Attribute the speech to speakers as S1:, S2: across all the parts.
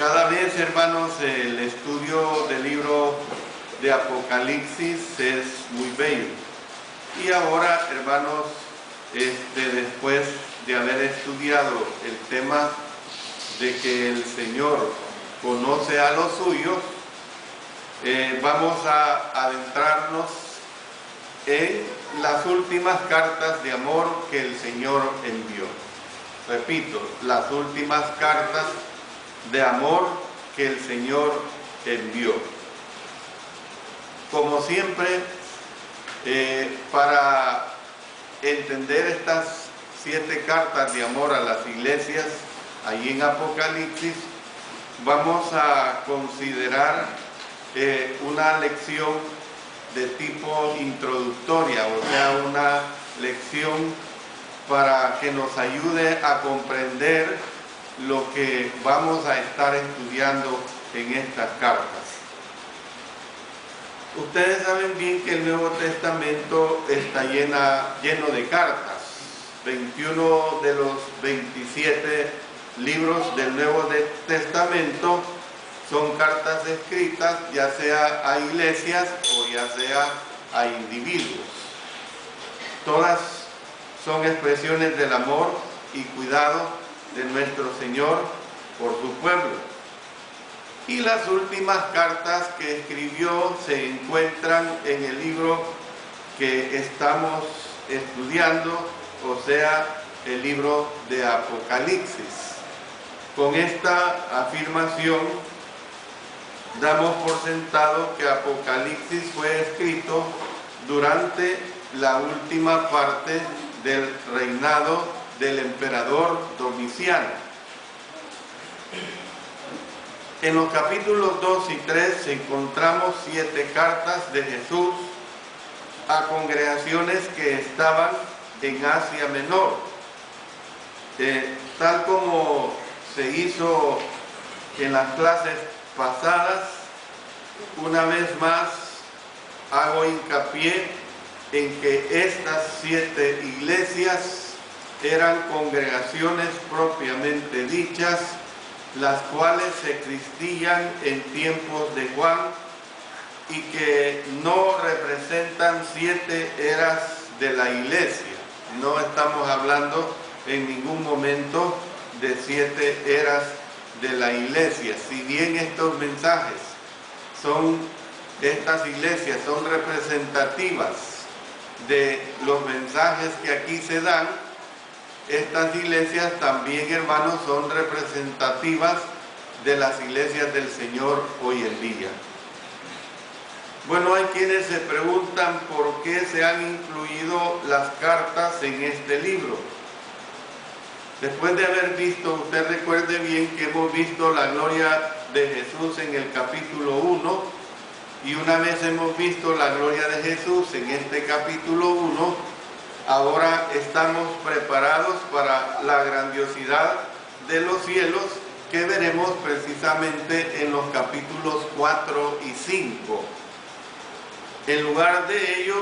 S1: Cada vez, hermanos, el estudio del libro de Apocalipsis es muy bello. Y ahora, hermanos, después de haber estudiado el tema de que el Señor conoce a los suyos, vamos a adentrarnos en las últimas cartas de amor que el Señor envió. Repito, las últimas cartas de amor que el Señor envió. Como siempre, para entender estas 7 cartas de amor a las iglesias, allí en Apocalipsis, vamos a considerar una lección de tipo introductoria, o sea, una lección para que nos ayude a comprender lo que vamos a estar estudiando en estas cartas. Ustedes saben bien que el Nuevo Testamento está lleno de cartas. 21 de los 27 libros del Nuevo Testamento son cartas escritas, ya sea a iglesias o ya sea a individuos. Todas son expresiones del amor y cuidado de nuestro Señor por su pueblo. Y las últimas cartas que escribió se encuentran en el libro que estamos estudiando, o sea, el libro de Apocalipsis. Con esta afirmación damos por sentado que Apocalipsis fue escrito durante la última parte del reinado del emperador Domiciano. En los capítulos 2 y 3 encontramos 7 cartas de Jesús a congregaciones que estaban en Asia Menor. Tal como se hizo en las clases pasadas, una vez más hago hincapié en que estas 7 iglesias eran congregaciones propiamente dichas, las cuales existían en tiempos de Juan y que no representan 7 eras de la iglesia. No estamos hablando en ningún momento de 7 eras de la iglesia. Si bien estos mensajes estas iglesias son representativas de los mensajes que aquí se dan, estas iglesias también, hermanos, son representativas de las iglesias del Señor hoy en día. Bueno, hay quienes se preguntan por qué se han incluido las cartas en este libro. Después de haber visto, usted recuerde bien que hemos visto la gloria de Jesús en el capítulo 1, y una vez hemos visto la gloria de Jesús en este capítulo 1, ahora estamos preparados para la grandiosidad de los cielos que veremos precisamente en los capítulos 4 y 5. En lugar de ello,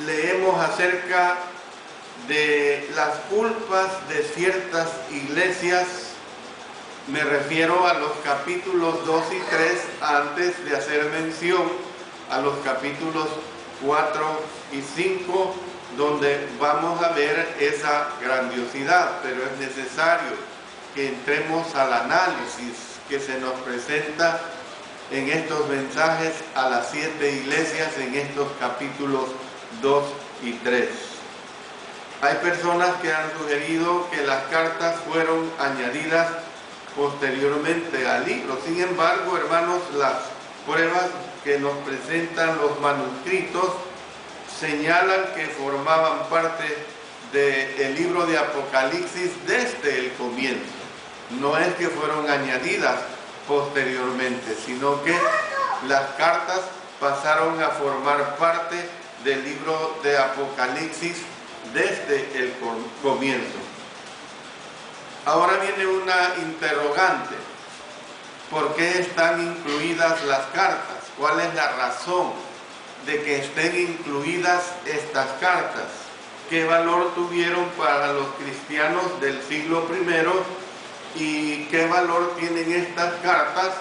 S1: leemos acerca de las culpas de ciertas iglesias. Me refiero a los capítulos 2 y 3 antes de hacer mención a los capítulos 4 y 5, donde vamos a ver esa grandiosidad, pero es necesario que entremos al análisis que se nos presenta en estos mensajes a las 7 iglesias en estos capítulos 2 y 3. Hay personas que han sugerido que las cartas fueron añadidas posteriormente al libro. Sin embargo, hermanos, las pruebas que nos presentan los manuscritos señalan que formaban parte del libro de Apocalipsis desde el comienzo. No es que fueron añadidas posteriormente, sino que las cartas pasaron a formar parte del libro de Apocalipsis desde el comienzo. Ahora viene una interrogante. ¿Por qué están incluidas las cartas? ¿Cuál es la razón de que estén incluidas estas ¿Qué valor tuvieron para los cristianos del siglo I y qué valor tienen estas cartas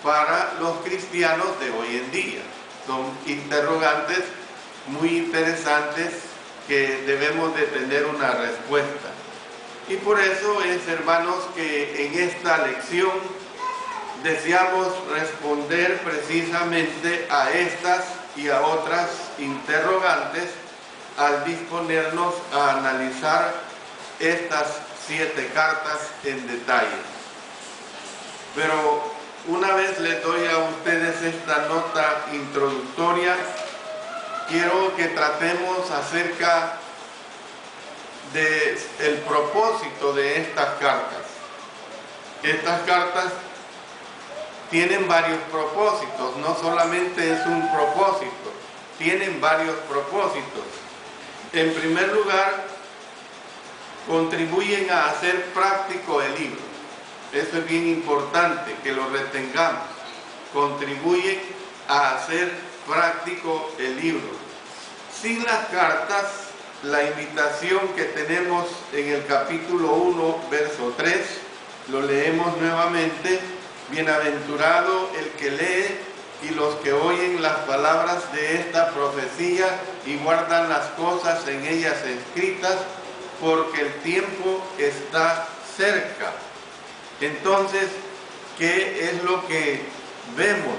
S1: para los cristianos de hoy en día. Son interrogantes muy interesantes que debemos de tener una respuesta. Y por eso es, hermanos, que en esta lección deseamos responder precisamente a estas y a otras interrogantes al disponernos a analizar estas 7 cartas en detalle. Pero una vez les doy a ustedes esta nota introductoria, quiero que tratemos acerca del propósito de estas cartas. Estas cartas tienen varios propósitos, no solamente es un propósito, tienen varios propósitos. En primer lugar, contribuyen a hacer práctico el libro. Eso es bien importante que lo retengamos. Contribuyen a hacer práctico el libro. Sin las cartas, la invitación que tenemos en el capítulo 1, verso 3, lo leemos nuevamente: bienaventurado el que lee y los que oyen las palabras de esta profecía y guardan las cosas en ellas escritas, porque el tiempo está cerca. Entonces, ¿qué es lo que vemos?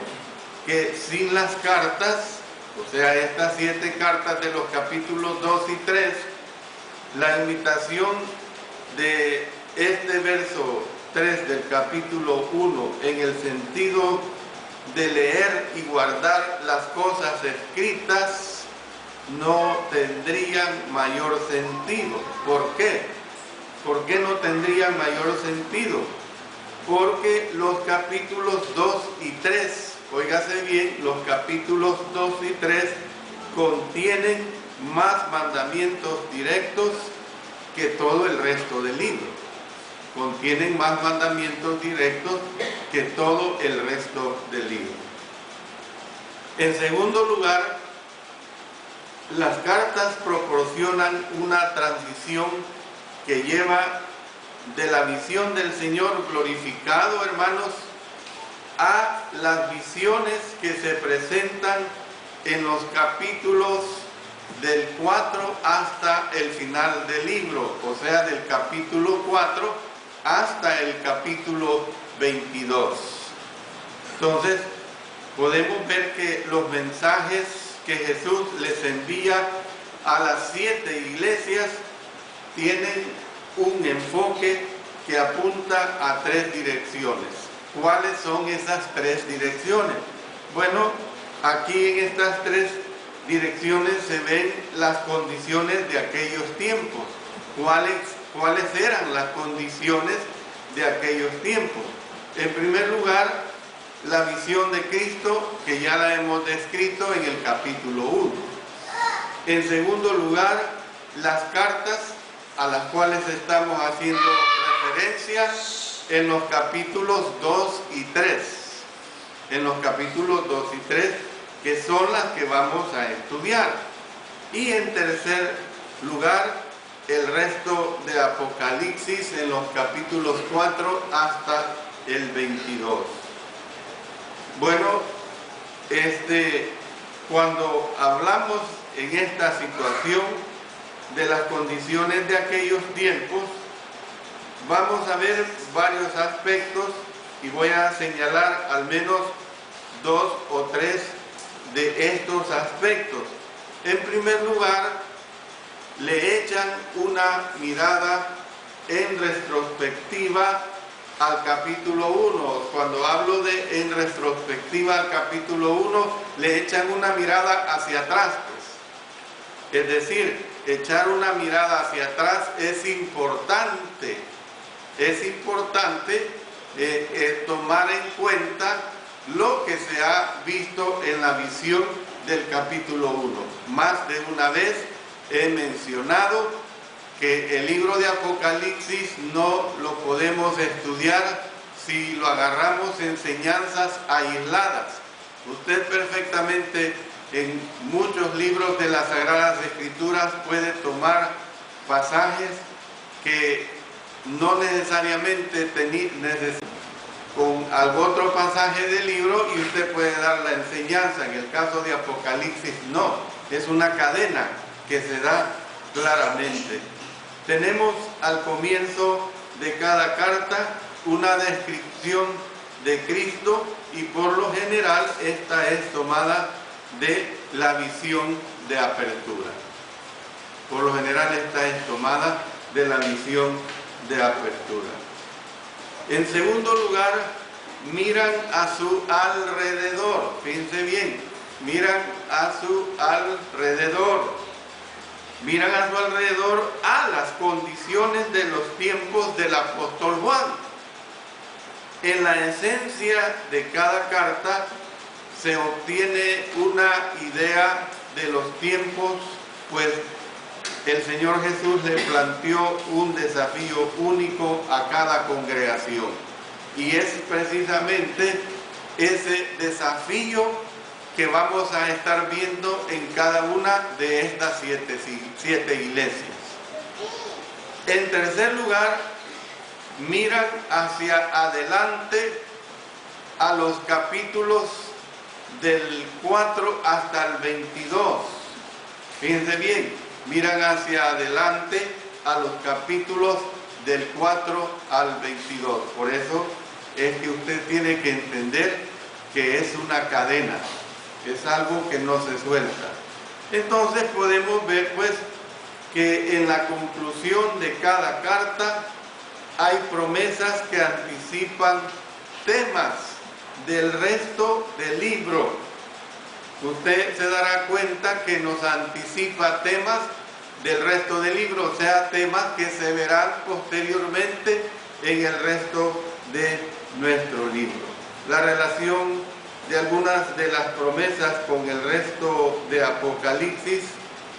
S1: Que sin las cartas, o sea, estas 7 cartas de los capítulos 2 y 3, la invitación de este verso 3 del capítulo 1 en el sentido de leer y guardar las cosas escritas no tendrían mayor sentido. ¿Por qué? ¿Por qué no tendrían mayor sentido? Porque los capítulos 2 y 3, óigase bien, los capítulos 2 y 3 contienen más mandamientos directos que todo el resto del libro. Contienen más mandamientos directos que todo el resto del libro. En segundo lugar, las cartas proporcionan una transición que lleva de la visión del Señor glorificado, hermanos, a las visiones que se presentan en los capítulos del 4 hasta el final del libro, o sea, del capítulo 4 hasta el capítulo 22. Entonces, podemos ver que los mensajes que Jesús les envía a las 7 iglesias tienen un enfoque que apunta a 3 direcciones. ¿Cuáles son esas 3 direcciones? Bueno, aquí en estas 3 direcciones se ven las condiciones de aquellos tiempos. ¿Cuáles eran las condiciones de aquellos tiempos? En primer lugar, la visión de Cristo, que ya la hemos descrito en el capítulo 1. En segundo lugar, las cartas a las cuales estamos haciendo referencia en los capítulos 2 y 3. En los capítulos 2 y 3, que son las que vamos a estudiar. Y en tercer lugar, el resto de Apocalipsis en los capítulos 4 hasta el 22. Bueno, cuando hablamos en esta situación de las condiciones de aquellos tiempos, vamos a ver varios aspectos y voy a señalar al menos 2 o 3 de estos aspectos. En primer lugar, le echan una mirada en retrospectiva al capítulo 1. Cuando hablo de en retrospectiva al capítulo 1, le echan una mirada hacia atrás, pues. Es decir, echar una mirada hacia atrás es importante. Es importante tomar en cuenta lo que se ha visto en la visión del capítulo 1. Más de una vez he mencionado que el libro de Apocalipsis no lo podemos estudiar si lo agarramos enseñanzas aisladas. Usted perfectamente en muchos libros de las Sagradas Escrituras puede tomar pasajes que no necesariamente con algún otro pasaje del libro y usted puede dar la enseñanza. En el caso de Apocalipsis no, es una cadena que se da claramente. Tenemos al comienzo de cada carta una descripción de Cristo y por lo general esta es tomada de la visión de apertura. Por lo general esta es tomada de la visión de apertura. En segundo lugar, miran a su alrededor. Fíjense bien, miran a su alrededor. Miran a su alrededor a las condiciones de los tiempos del apóstol Juan. En la esencia de cada carta se obtiene una idea de los tiempos, pues el Señor Jesús le planteó un desafío único a cada congregación. Y es precisamente ese desafío que vamos a estar viendo en cada una de estas siete iglesias. En tercer lugar, miran hacia adelante a los capítulos del 4 hasta el 22. Fíjense bien. Miran hacia adelante a los capítulos del 4 al 22. Por eso es que usted tiene que entender que es una cadena, es algo que no se suelta. Entonces podemos ver pues que en la conclusión de cada carta hay promesas que anticipan temas del resto del libro. Usted se dará cuenta que nos anticipa temas del resto del libro, o sea, temas que se verán posteriormente en el resto de nuestro libro. La relación de algunas de las promesas con el resto de Apocalipsis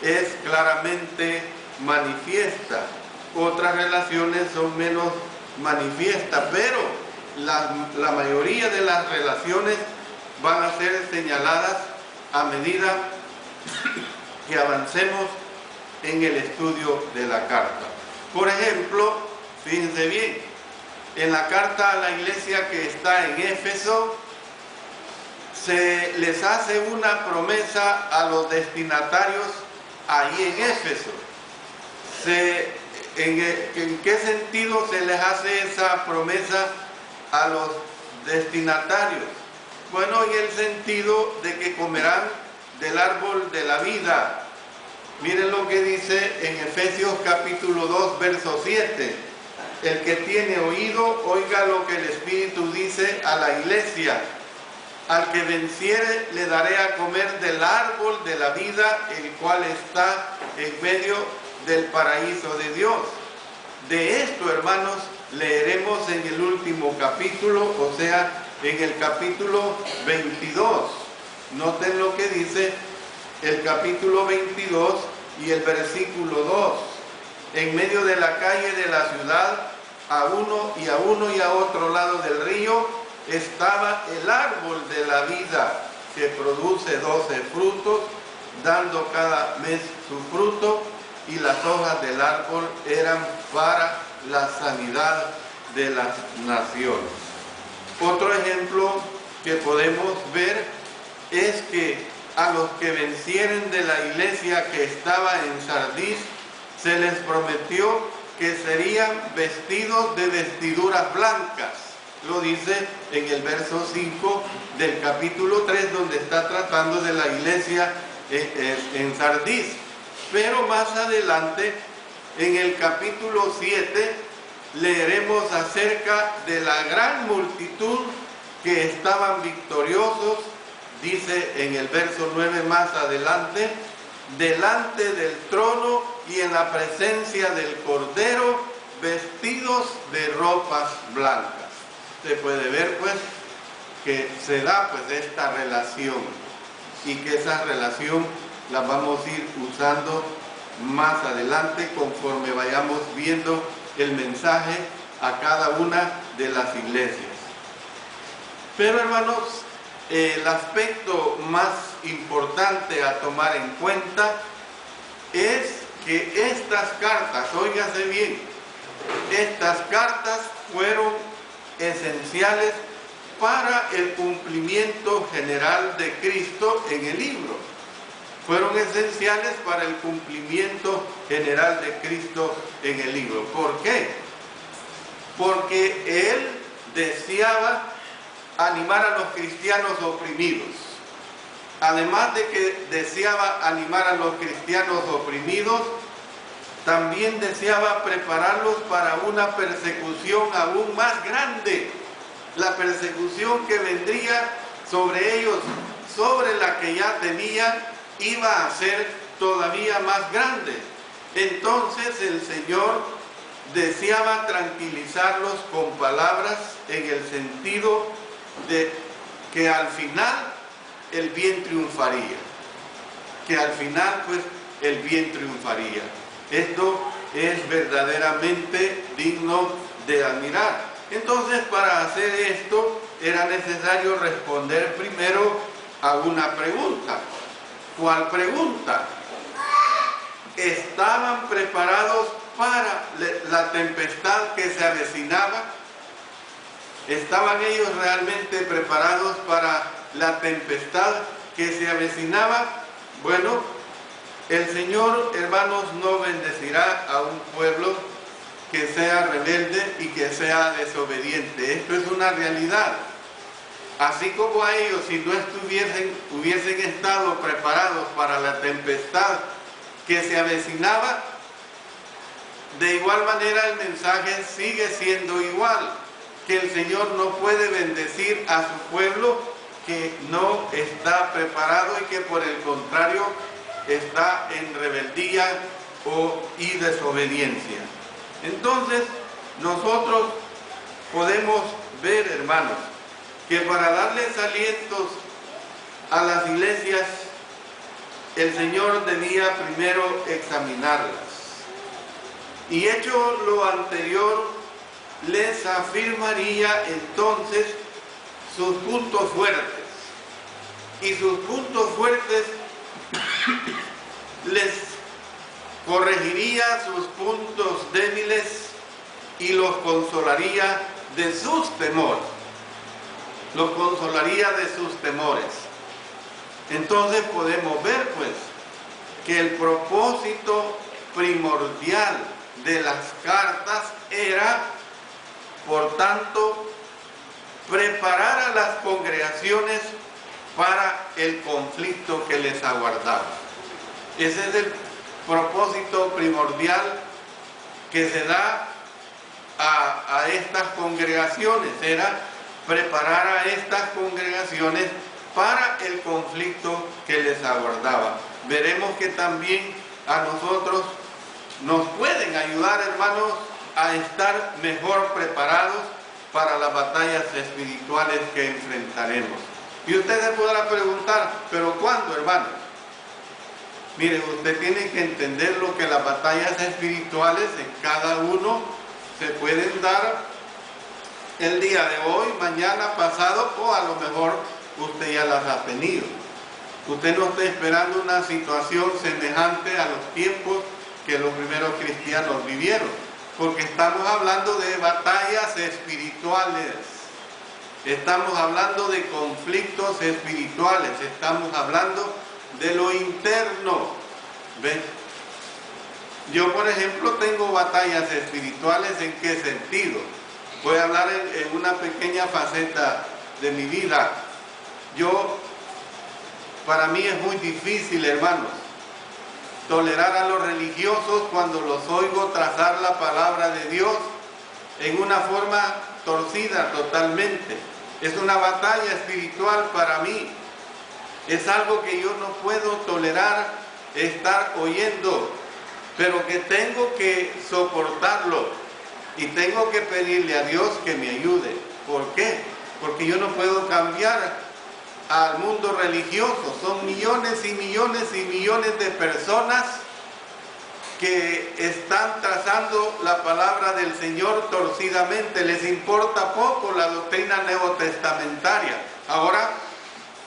S1: es claramente manifiesta. Otras relaciones son menos manifiestas, pero la mayoría de las relaciones van a ser señaladas a medida que avancemos en el estudio de la carta. Por ejemplo, fíjense bien, en la carta a la iglesia que está en Éfeso, se les hace una promesa a los destinatarios ahí en Éfeso. ¿En qué sentido se les hace esa promesa a los destinatarios? Bueno, en el sentido de que comerán del árbol de la vida. Miren lo que dice en Efesios capítulo 2, verso 7. El que tiene oído, oiga lo que el Espíritu dice a la iglesia. Al que venciere, le daré a comer del árbol de la vida, el cual está en medio del paraíso de Dios. De esto, hermanos, leeremos en el último capítulo, o sea, en el capítulo 22. Noten lo que dice el capítulo 22 y el versículo 2. En medio de la calle de la ciudad, a uno y a otro lado del río, estaba el árbol de la vida, que produce 12 frutos, dando cada mes su fruto, y las hojas del árbol eran para la sanidad de las naciones. Otro ejemplo que podemos ver es que a los que vencieren de la iglesia que estaba en Sardis, se les prometió que serían vestidos de vestiduras blancas. Lo dice en el verso 5 del capítulo 3, donde está tratando de la iglesia en Sardis. Pero más adelante, en el capítulo 7, leeremos acerca de la gran multitud que estaban victoriosos. Dice en el verso 9 más adelante, delante del trono y en la presencia del Cordero, vestidos de ropas blancas. Se puede ver pues que se da pues esta relación, y que esa relación la vamos a ir usando más adelante conforme vayamos viendo el mensaje a cada una de las iglesias. Pero hermanos, el aspecto más importante a tomar en cuenta es que estas cartas, óigase bien, estas cartas fueron esenciales para el cumplimiento general de Cristo en el libro. Fueron esenciales para el cumplimiento general de Cristo en el libro. ¿Por qué? Porque Él deseaba animar a los cristianos oprimidos. Además de que deseaba animar a los cristianos oprimidos, también deseaba prepararlos para una persecución aún más grande. La persecución que vendría sobre ellos, sobre la que ya tenían, iba a ser todavía más grande. Entonces el Señor deseaba tranquilizarlos con palabras en el sentido de que al final el bien triunfaría. Que al final, pues, el bien triunfaría. Esto es verdaderamente digno de admirar. Entonces, para hacer esto, era necesario responder primero a una pregunta. ¿Cuál pregunta? ¿Estaban preparados para la tempestad que se avecinaba? ¿Estaban ellos realmente preparados para la tempestad que se avecinaba? Bueno, el Señor, hermanos, no bendecirá a un pueblo que sea rebelde y que sea desobediente. Esto es una realidad. Así como a ellos, si no hubiesen estado preparados para la tempestad que se avecinaba, de igual manera el mensaje sigue siendo igual, que el Señor no puede bendecir a su pueblo que no está preparado y que por el contrario está en rebeldía y desobediencia. Entonces, nosotros podemos ver, hermanos, que para darles alientos a las iglesias, el Señor debía primero examinarlas. Y hecho lo anterior, les afirmaría entonces sus puntos fuertes. Y sus puntos fuertes les corregiría sus puntos débiles y los consolaría de sus temores. Los consolaría de sus temores. Entonces podemos ver, pues, que el propósito primordial de las cartas era, por tanto, preparar a las congregaciones para el conflicto que les aguardaba. Ese es el propósito primordial que se da a estas congregaciones, era preparar a estas congregaciones para el conflicto que les aguardaba. Veremos que también a nosotros nos pueden ayudar, hermanos, a estar mejor preparados para las batallas espirituales que enfrentaremos. Y usted se podrá preguntar, ¿pero cuándo, hermano? Mire, usted tiene que entender lo que las batallas espirituales en cada uno se pueden dar el día de hoy, mañana, pasado, o a lo mejor usted ya las ha tenido. Usted no está esperando una situación semejante a los tiempos que los primeros cristianos vivieron, porque estamos hablando de batallas espirituales, estamos hablando de conflictos espirituales, estamos hablando de lo interno. ¿Ven? Yo, por ejemplo, tengo batallas espirituales. ¿En qué sentido? Voy a hablar en una pequeña faceta de mi vida. Para mí es muy difícil, hermanos, tolerar a los religiosos cuando los oigo trazar la palabra de Dios en una forma torcida totalmente. Es una batalla espiritual para mí. Es algo que yo no puedo tolerar estar oyendo, pero que tengo que soportarlo y tengo que pedirle a Dios que me ayude. ¿Por qué? Porque yo no puedo cambiar al mundo religioso. Son millones y millones y millones de personas que están trazando la palabra del Señor torcidamente. Les importa poco la doctrina neotestamentaria. Ahora,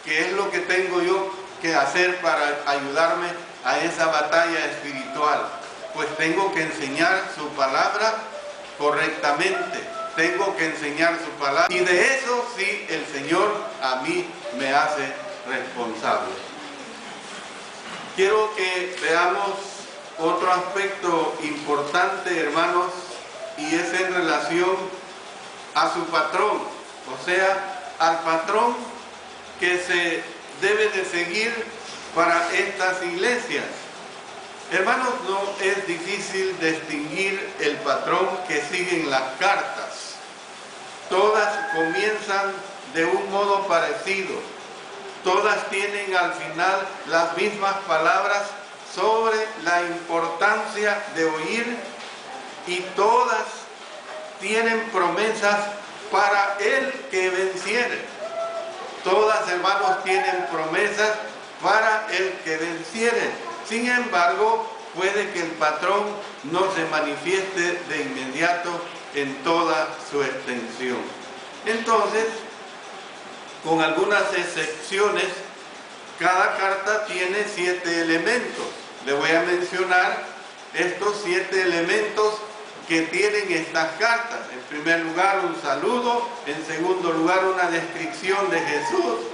S1: ¿qué es lo que tengo yo que hacer para ayudarme a esa batalla espiritual? Pues tengo que enseñar su palabra correctamente. Tengo que enseñar su palabra. Y de eso sí el Señor a mí me hace responsable. Quiero que veamos otro aspecto importante, hermanos, y es en relación a su patrón, o sea, al patrón que se debe de seguir para estas iglesias. Hermanos, no es difícil distinguir el patrón que siguen las cartas. Todas comienzan de un modo parecido. Todas tienen al final las mismas palabras sobre la importancia de oír, y todas tienen promesas para el que venciere. Todas, hermanos, tienen promesas para el que venciere. Sin embargo, puede que el patrón no se manifieste de inmediato en toda su extensión. Entonces, con algunas excepciones, cada carta tiene 7 elementos. Le voy a mencionar estos 7 elementos que tienen estas cartas. En primer lugar, un saludo. En segundo lugar, una descripción de Jesús.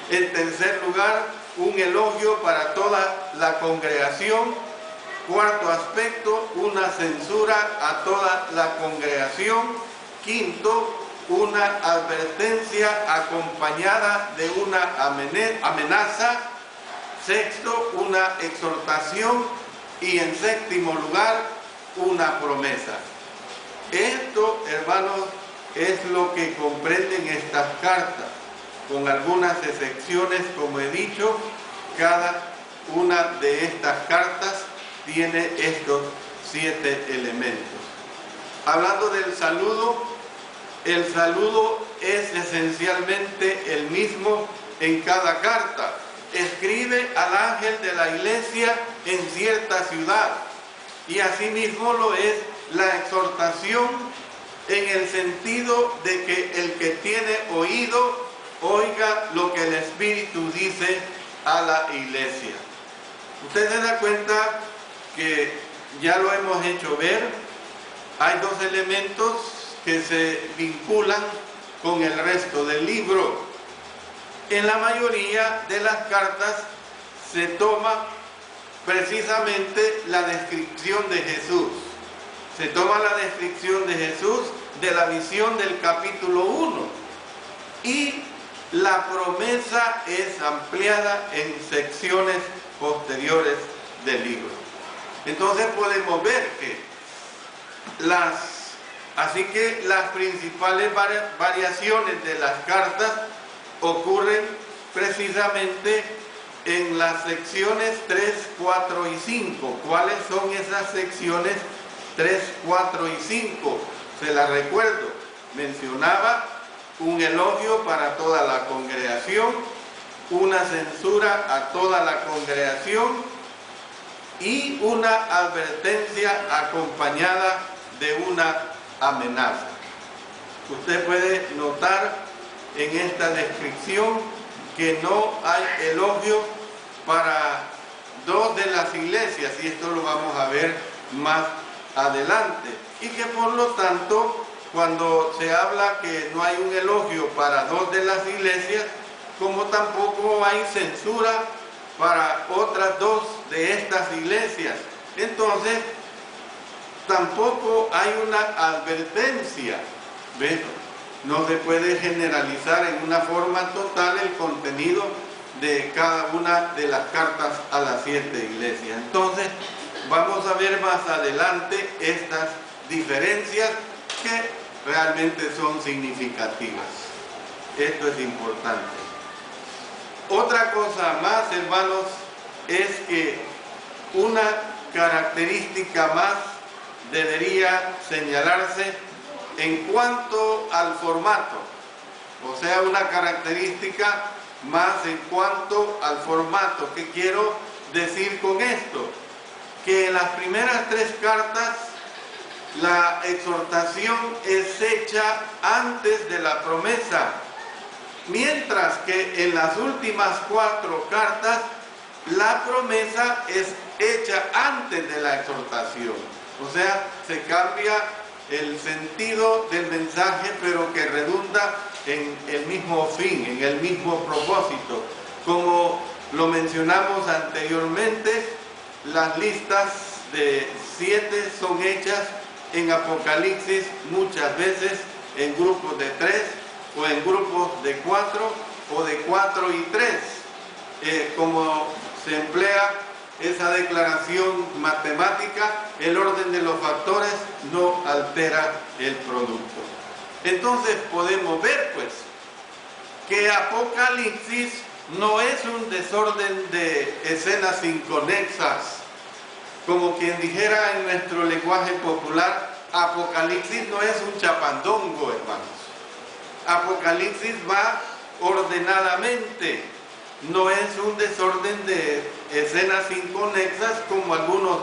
S1: En tercer lugar, un elogio para toda la congregación. Cuarto aspecto, una censura a toda la congregación. Quinto, una advertencia acompañada de una amenaza. Sexto, una exhortación. Y en séptimo lugar, una promesa. Esto, hermanos, es lo que comprenden estas cartas. Con algunas excepciones, como he dicho, cada una de estas cartas tiene estos 7 elementos. Hablando del saludo, el saludo es esencialmente el mismo en cada carta. Escribe al ángel de la iglesia en cierta ciudad, y asimismo lo es la exhortación, en el sentido de que el que tiene oído oiga lo que el Espíritu dice a la iglesia. Usted se da cuenta que ya lo hemos hecho ver. Hay 2 elementos que se vinculan con el resto del libro. En la mayoría de las cartas se toma precisamente la descripción de Jesús. Se toma la descripción de Jesús de la visión del capítulo 1, y la promesa es ampliada en secciones posteriores del libro. Entonces podemos ver que las principales variaciones de las cartas ocurren precisamente en las secciones 3, 4 y 5. ¿Cuáles son esas secciones 3, 4 y 5? Se las recuerdo. Mencionaba un elogio para toda la congregación, una censura a toda la congregación y una advertencia acompañada de una amenaza. Usted puede notar en esta descripción que no hay elogio para 2 de las iglesias, y esto lo vamos a ver más adelante, y que por lo tanto, cuando se habla que no hay un elogio para 2 de las iglesias, como tampoco hay censura para otras 2 de estas iglesias, entonces tampoco hay una advertencia. ¿Ves? No se puede generalizar en una forma total el contenido de cada una de las cartas a las 7 iglesias. Entonces, vamos a ver más adelante estas diferencias que realmente son significativas. Esto es importante. Otra cosa más, hermanos, es que una característica más debería señalarse en cuanto al formato, o sea, una característica más en cuanto al formato. ¿Qué quiero decir con esto? Que en las primeras 3 cartas la exhortación es hecha antes de la promesa, mientras que en las últimas 4 cartas la promesa es hecha antes de la exhortación. O sea, se cambia el sentido del mensaje, pero que redunda en el mismo fin, en el mismo propósito. Como lo mencionamos anteriormente, las listas de 7 son hechas en Apocalipsis muchas veces en grupos de 3 o en grupos de 4 o de 4 y 3. Como se emplea esa declaración matemática, el orden de los factores no altera el producto. Entonces podemos ver pues que Apocalipsis no es un desorden de escenas inconexas, como quien dijera en nuestro lenguaje popular. Apocalipsis no es un chapandongo, hermanos. Apocalipsis va ordenadamente, no es un desorden de escenas inconexas como algunos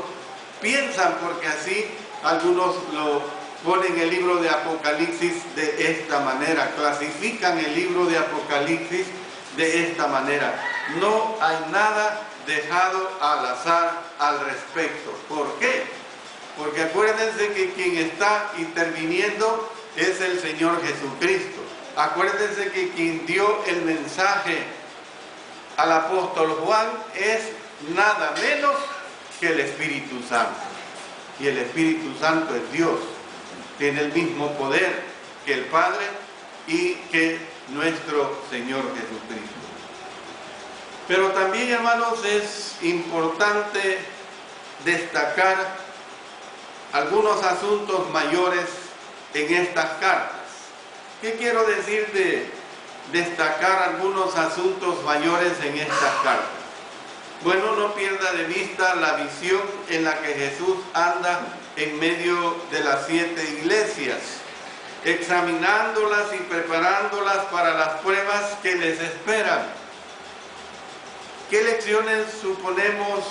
S1: piensan, porque así algunos lo ponen el libro de Apocalipsis de esta manera, clasifican el libro de Apocalipsis de esta manera. No hay nada dejado al azar al respecto. ¿Por qué? Porque acuérdense que quien está interviniendo es el Señor Jesucristo. Acuérdense que quien dio el mensaje al apóstol Juan es nada menos que el Espíritu Santo. Y el Espíritu Santo es Dios. Tiene el mismo poder que el Padre y que nuestro Señor Jesucristo. Pero también, hermanos, es importante destacar algunos asuntos mayores en estas cartas. ¿Qué quiero decir de destacar algunos asuntos mayores en estas cartas? Bueno, no pierda de vista la visión en la que Jesús anda en medio de las 7 iglesias, examinándolas y preparándolas para las pruebas que les esperan. ¿Qué lecciones suponemos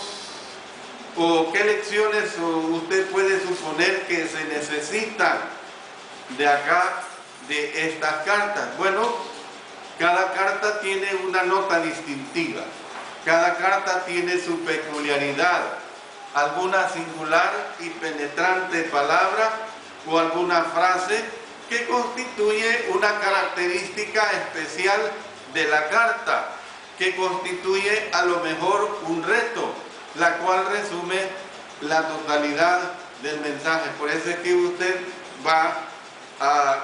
S1: o qué lecciones usted puede suponer que se necesitan de acá, de estas cartas? Bueno, cada carta tiene una nota distintiva, cada carta tiene su peculiaridad, alguna singular y penetrante palabra o alguna frase que constituye una característica especial de la carta, que constituye a lo mejor un reto, la cual resume la totalidad del mensaje. Por eso es que usted va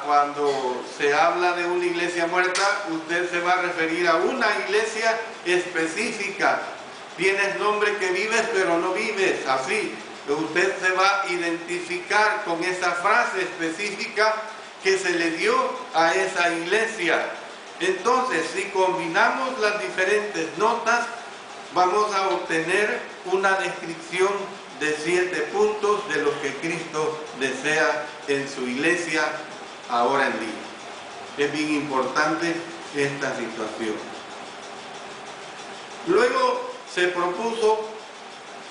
S1: cuando se habla de una iglesia muerta, usted se va a referir a una iglesia específica. Tienes nombre que vives, pero no vives. Así, usted se va a identificar con esa frase específica que se le dio a esa iglesia. Entonces, si combinamos las diferentes notas, vamos a obtener una descripción de 7 puntos de lo que Cristo desea en su iglesia ahora en día. Es bien importante esta situación. Luego se propuso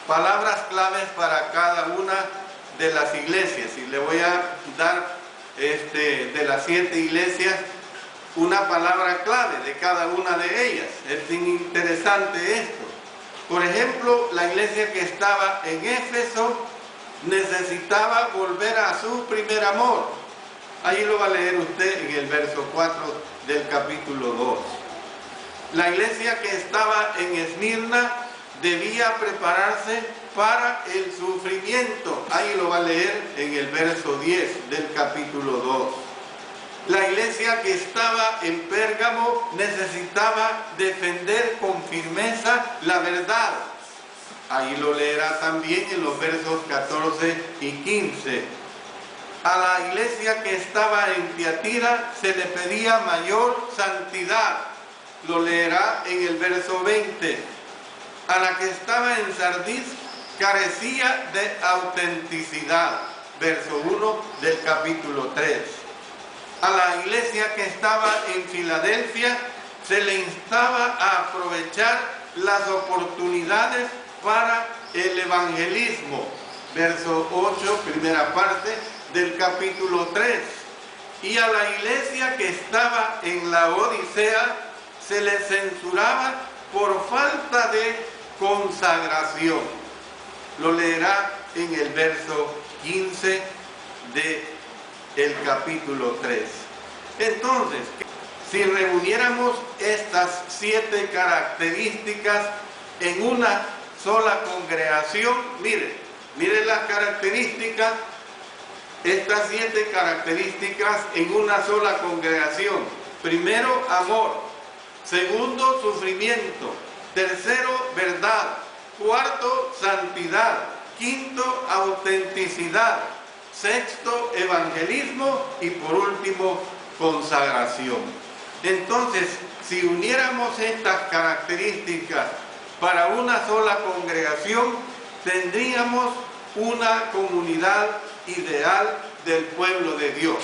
S1: palabras claves para cada una de las iglesias, y le voy a dar de las 7 iglesias una palabra clave de cada una de ellas. Es bien interesante esto. Por ejemplo, la iglesia que estaba en Éfeso necesitaba volver a su primer amor. Ahí lo va a leer usted en el verso 4 del capítulo 2. La iglesia que estaba en Esmirna debía prepararse para el sufrimiento. Ahí lo va a leer en el verso 10 del capítulo 2. La iglesia que estaba en Pérgamo necesitaba defender con firmeza la verdad. Ahí lo leerá también en los versos 14 y 15. A la iglesia que estaba en Tiatira se le pedía mayor santidad. Lo leerá en el verso 20. A la que estaba en Sardis carecía de autenticidad. Verso 1 del capítulo 3. A la iglesia que estaba en Filadelfia se le instaba a aprovechar las oportunidades para el evangelismo. Verso 8, primera parte del capítulo 3. Y a la iglesia que estaba en la Odisea se le censuraba por falta de consagración. Lo leerá en el verso 15 de el capítulo 3. Entonces, si reuniéramos estas 7 características en una sola congregación, mire las características, estas 7 características en una sola congregación. Primero, amor. Segundo, sufrimiento. Tercero, verdad. Cuarto, santidad. Quinto, autenticidad. Sexto, evangelismo. Y por último, consagración. Entonces, si uniéramos estas características para una sola congregación, tendríamos una comunidad ideal del pueblo de Dios.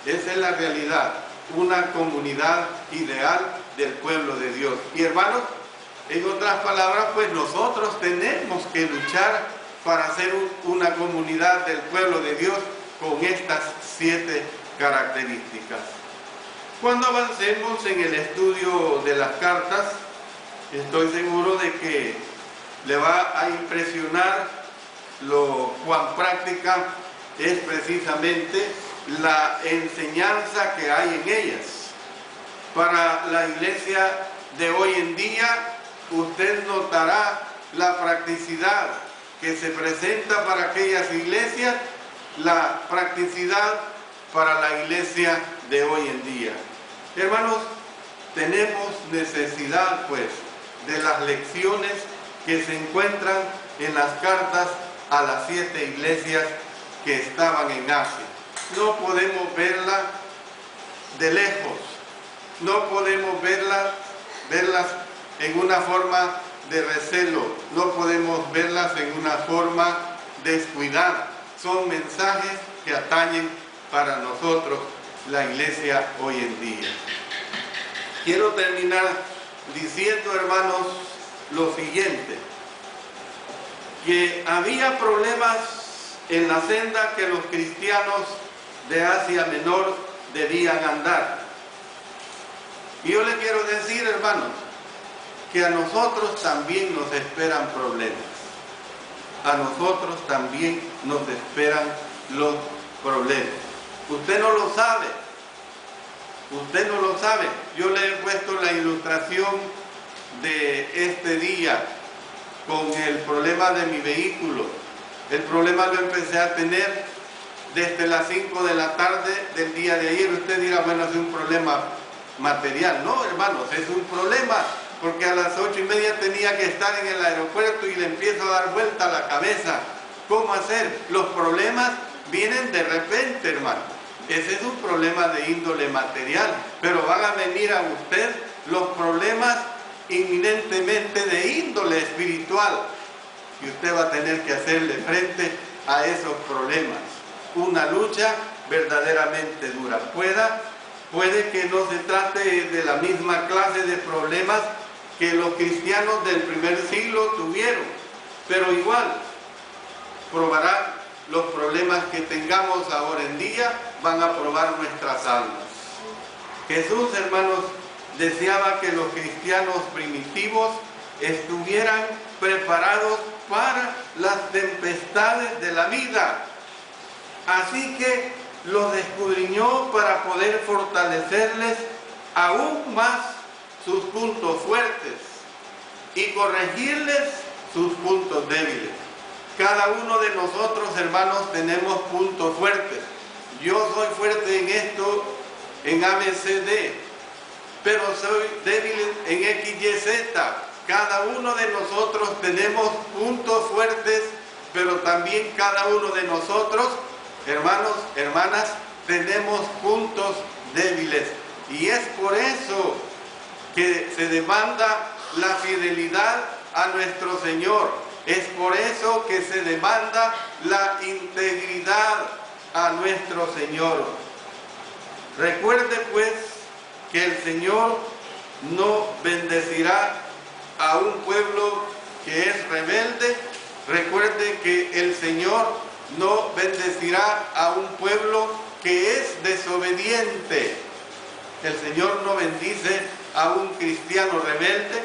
S1: Esa es la realidad, una comunidad ideal del pueblo de Dios. Y hermanos, en otras palabras, pues nosotros tenemos que luchar para ser una comunidad del pueblo de Dios con estas 7 características. Cuando avancemos en el estudio de las cartas, estoy seguro de que le va a impresionar lo cuán práctica es precisamente la enseñanza que hay en ellas. Para la iglesia de hoy en día, usted notará la practicidad que se presenta para aquellas iglesias, la practicidad para la iglesia de hoy en día. Hermanos, tenemos necesidad pues de las lecciones que se encuentran en las cartas a las 7 iglesias que estaban en Asia. No podemos verlas de lejos, no podemos verlas en una forma de recelo, no podemos verlas en una forma descuidada. Son mensajes que atañen para nosotros, la iglesia hoy en día. Quiero terminar diciendo, hermanos, lo siguiente, que había problemas en la senda que los cristianos de Asia Menor debían andar. Y yo le quiero decir, hermanos, que a nosotros también nos esperan problemas. A nosotros también nos esperan los problemas. Usted no lo sabe. Usted no lo sabe. Yo le he puesto la ilustración de este día con el problema de mi vehículo. El problema lo empecé a tener desde las 5 de la tarde del día de ayer. Usted dirá, bueno, es un problema material. No, hermanos, es un problema porque a las 8:30 tenía que estar en el aeropuerto y le empiezo a dar vuelta a la cabeza. ¿Cómo hacer? Los problemas vienen de repente, hermano. Ese es un problema de índole material, pero van a venir a usted los problemas inminentemente de índole espiritual. Y usted va a tener que hacerle frente a esos problemas. Una lucha verdaderamente dura. Puede que no se trate de la misma clase de problemas que los cristianos del primer siglo tuvieron, pero igual probará los problemas que tengamos ahora en día, van a probar nuestras almas. Jesús, hermanos, deseaba que los cristianos primitivos estuvieran preparados para las tempestades de la vida. Así que los escudriñó para poder fortalecerles aún más sus puntos fuertes y corregirles sus puntos débiles. Cada uno de nosotros, hermanos, tenemos puntos fuertes. Yo soy fuerte en esto, en ABCD, pero soy débil en XYZ. Cada uno de nosotros tenemos puntos fuertes, pero también cada uno de nosotros, hermanos, hermanas, tenemos puntos débiles. Y es por eso que se demanda la fidelidad a nuestro Señor. Es por eso que se demanda la integridad a nuestro Señor. Recuerde pues que el Señor no bendecirá a un pueblo que es rebelde. Recuerde que el Señor no bendecirá a un pueblo que es desobediente. El Señor no bendice a un cristiano rebelde.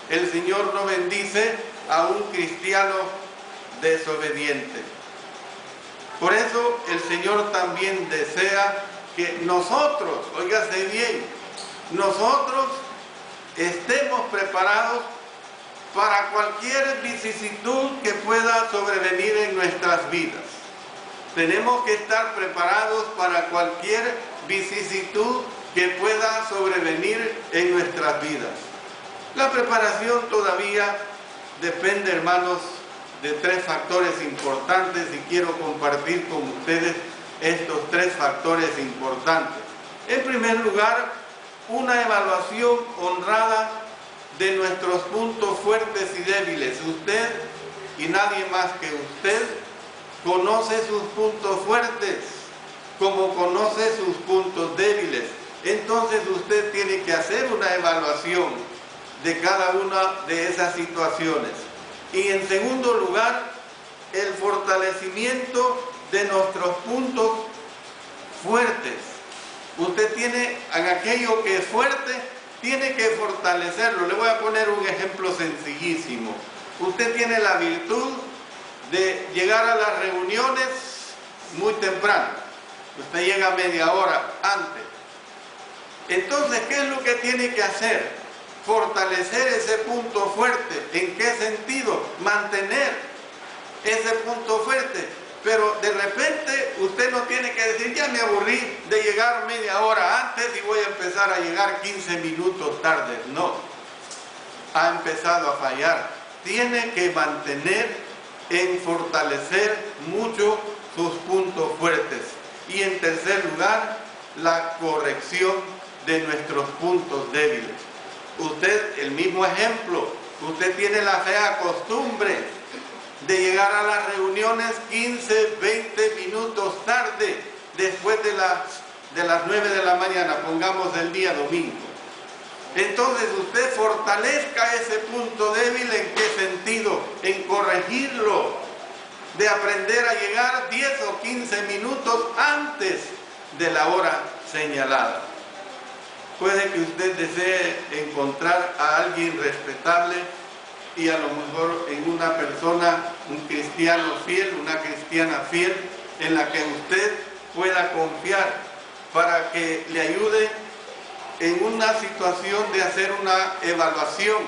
S1: El Señor no bendice a un cristiano desobediente. Por eso el Señor también desea que nosotros, óigase bien, nosotros estemos preparados para cualquier vicisitud que pueda sobrevenir en nuestras vidas. Tenemos que estar preparados para cualquier vicisitud que pueda sobrevenir en nuestras vidas. La preparación todavía depende, hermanos, de tres factores importantes y quiero compartir con ustedes estos tres factores importantes. En primer lugar, una evaluación honrada de nuestros puntos fuertes y débiles. Usted y nadie más que usted conoce sus puntos fuertes como conoce sus puntos débiles. Entonces usted tiene que hacer una evaluación de cada una de esas situaciones. Y en segundo lugar, el fortalecimiento de nuestros puntos fuertes. Usted tiene en aquello que es fuerte, tiene que fortalecerlo. Le voy a poner un ejemplo sencillísimo. Usted tiene la virtud de llegar a las reuniones muy temprano. Usted llega media hora antes. Entonces, ¿qué es lo que tiene que hacer? Fortalecer ese punto fuerte. ¿En qué sentido? Mantener ese punto fuerte. Pero de repente usted no tiene que decir, ya me aburrí de llegar media hora antes y voy a empezar a llegar 15 minutos tarde. No, ha empezado a fallar. Tiene que mantener en fortalecer mucho sus puntos fuertes. Y en tercer lugar, la corrección de nuestros puntos débiles. Usted, el mismo ejemplo, usted tiene la fea costumbre de llegar a las reuniones 15, 20 minutos tarde, después de las 9 de la mañana, pongamos el día domingo. Entonces usted fortalezca ese punto débil. ¿En qué sentido? En corregirlo, de aprender a llegar 10 o 15 minutos antes de la hora señalada. Puede que usted desee encontrar a alguien respetable y a lo mejor en una persona, un cristiano fiel, una cristiana fiel, en la que usted pueda confiar para que le ayude en una situación de hacer una evaluación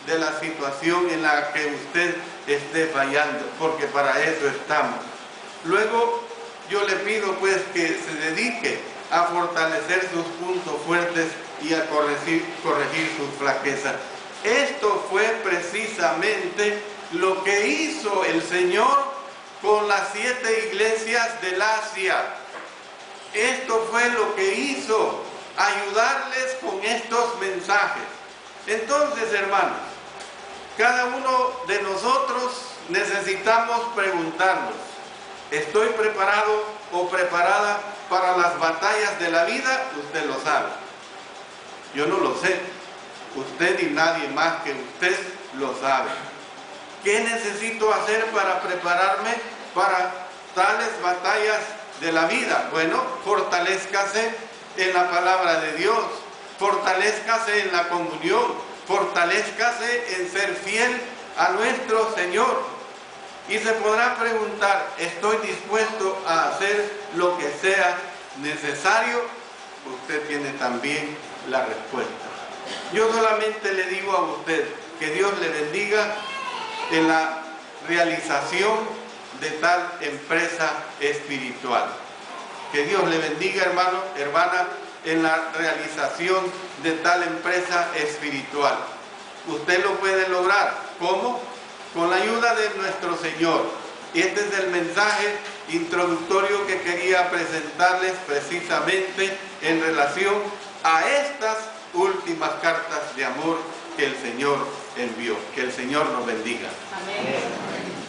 S1: de la situación en la que usted esté fallando, porque para eso estamos. Luego yo le pido pues que se dedique a fortalecer sus puntos fuertes y a corregir sus flaquezas. Esto fue precisamente lo que hizo el Señor con las 7 iglesias del Asia. Esto fue lo que hizo, ayudarles con estos mensajes. Entonces, hermanos, cada uno de nosotros necesitamos preguntarnos, ¿estoy preparado o preparada para las batallas de la vida? Usted lo sabe. Yo no lo sé. Usted y nadie más que usted lo sabe. ¿Qué necesito hacer para prepararme para tales batallas de la vida? Bueno, fortalézcase en la palabra de Dios, fortalézcase en la comunión, fortalézcase en ser fiel a nuestro Señor. Y se podrá preguntar, ¿estoy dispuesto a hacer lo que sea necesario? Usted tiene también la respuesta. Yo solamente le digo a usted que Dios le bendiga en la realización de tal empresa espiritual. Que Dios le bendiga, hermano, hermana, en la realización de tal empresa espiritual. Usted lo puede lograr. ¿Cómo? Con la ayuda de nuestro Señor. Y este es el mensaje introductorio que quería presentarles precisamente en relación a estas últimas cartas de amor que el Señor envió. Que el Señor nos bendiga.
S2: Amén.